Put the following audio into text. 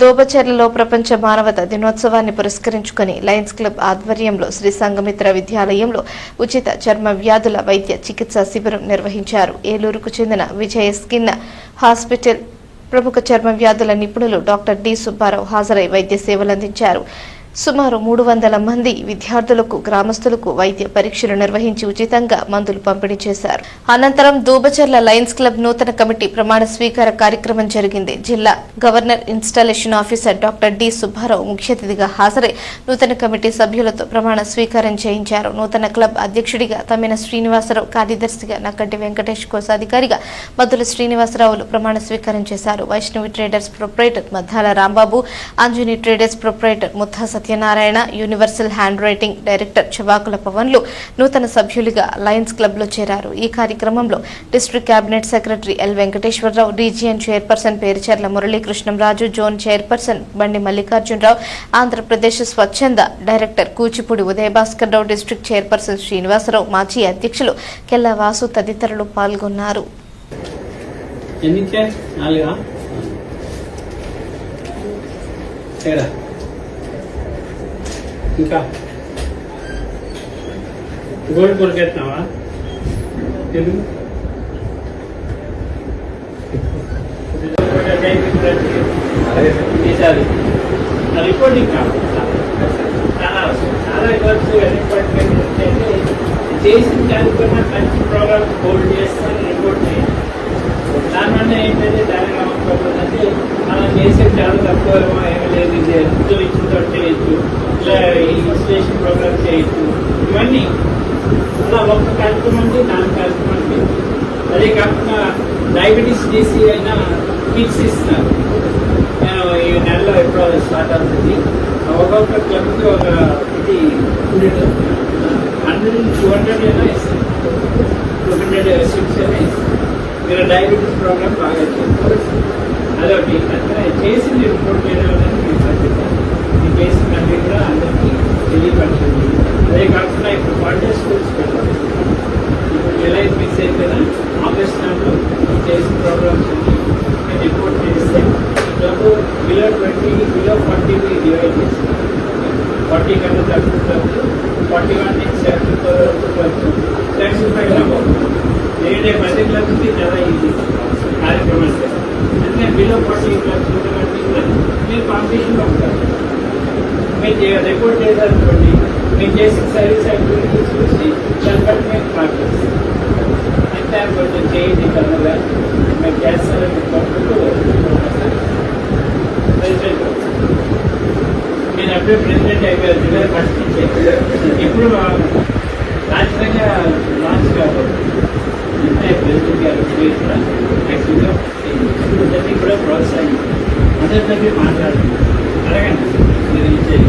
దోబచెర్లలో ప్రపంచ మానవతా దినోత్సవాన్ని పురస్కరించుకుని లయన్స్ క్లబ్ ఆధ్వర్యంలో శ్రీ సంఘమిత్ర విద్యాలయంలో ఉచిత చర్మ వ్యాధుల వైద్య చికిత్సా శిబిరం నిర్వహించారు. ఏలూరుకు చెందిన విజయ స్కిన్ హాస్పిటల్ ప్రముఖ చర్మ వ్యాధుల నిపుణులు డాక్టర్ డి సుబ్బారావు హాజరై వైద్య సేవలందించారు. సుమారు 300 మంది విద్యార్థులకు గ్రామస్తులకు వైద్య పరీక్షలు నిర్వహించి ఉచితంగా మందులు పంపిణీ చేశారు. అనంతరం దూబచెర్ల లయన్స్ క్లబ్ నూతన కమిటీ ప్రమాణ స్వీకార కార్యక్రమం జరిగింది. జిల్లా governor installation officer doctor D Subbarao ముఖ్య అతిథిగా హాజరై నూతన కమిటీ సభ్యులతో ప్రమాణ స్వీకారం చేయించారు. నూతన క్లబ్ అధ్యక్షుడిగా తమ్మిన శ్రీనివాసరావు, కార్యదర్శిగా నక్కటి వెంకటేష్, కోశాధికారిగా మద్దుల శ్రీనివాసరావులు ప్రమాణ స్వీకారం చేశారు. Vaishnavi traders proprietor Maddala Rambabu, Anjani traders proprietor Mutta Satyanarayana, universal hand writing director Chavakula పవన్లు నూతన సభ్యులుగా లయన్స్ క్లబ్ లో చేరారు. ఈ కార్యక్రమంలో district cabinet secretary L Venkateswararao, region chairperson Perucharla Muralikrishnamraju, zone chairperson Bandi Mallikarjunarao, Andhra Pradesh స్వచ్ఛంద director Kuchipudi Udayabhaskar Rao, district chairperson Srinivasarao, మాజీ అధ్యక్షులు కెల్ల వాసు తదితరులు పాల్గొన్నారు. ఇంకా గోల్డ్ కొరికెత్తావా తెలుగు రిపోర్టింగ్ కావాలి. చాలా ఖర్చు చేసిన దానికన్నా మంచి ప్రోగ్రామ్ హోల్డ్ చేస్తాను రిపోర్ట్ చేయాలి. దానివల్ల ఏంటంటే దాని అంటే మనం చేసే చాలా తక్కువ ఏమి లేదు, ఇది ఇచ్చిన చేయొచ్చు, ఇలా ఇన్స్టలేషన్ ప్రోగ్రామ్ చేయొచ్చు. ఇవన్నీ అలా ఒక్క కార్యక్రమానికి 4 కార్యక్రమానికి. అదే కాకుండా డయాబెటీస్ డీసీ అయినా కిట్స్ ఇస్తున్నారు. నేను ఈ నెలలో ఎప్పుడో స్టార్ట్ అవుతుంది. ఒక్కొక్క క్లబ్కి ఒక ఇది 100-200 అయినా ఇస్తారు, 200 స్టిక్స్ అయినా ఇస్తారు. మీరు డయాబెటీస్ ప్రోగ్రామ్ బాగా చేస్తారు. అదొకటి చేసింది రిపోర్ట్ చేయడం అనేది మీ బాధ్యత. ఈ చేసిన అన్ని కూడా అందరికీ తెలియపరచండి. అదే కాకుండా ఇప్పుడు వాటర్ స్కూల్స్ పెట్టాలి. ఇప్పుడు జూలై మిస్ అయిపోయినా ఆగస్ట్ నెలలో చేసిన ప్రోగ్రామ్స్ నేను రిపోర్ట్ చేస్తే క్లబ్ బిలో 20, బిలో 40 డివైడ్ చేస్తాను. 40 కన్నా తక్కువ క్లబ్స్, 41 నుంచి 74 వరకు క్లబ్స్, 75 అబౌవ్. నేనే 10 క్లబ్స్కి చాలా ఈజీ కార్యక్రమాలు చేస్తాను. అంటే బిలో 40 క్లబ్స్ ఉన్నటువంటి కూడా మీరు కాంపిటీషన్లో ఉంటారు. మీరు రిపోర్ట్ చేశారనుకోండి, మీరు చేసిన సర్వీస్ యాక్టివిటీ చూసి దాన్ని బట్టి మేము ప్రాక్టీస్ అంటే కొంచెం చేయండి కన్నగా మీరు చేస్తారని పంపుతూ నేను అప్పుడే ప్రెసిడెంట్ అయిపోయారు జూలై 1 నుంచి. ఇప్పుడు రాజకీయంగా లాంచ్ కాబట్టి అంటే ప్రెసిడెంట్ గారు కూడా యాక్చువల్గా అందరినీ కూడా ప్రోత్సహించారు. అందరితో మాట్లాడుతున్నారు. అడగండి మీరు ఇచ్చేది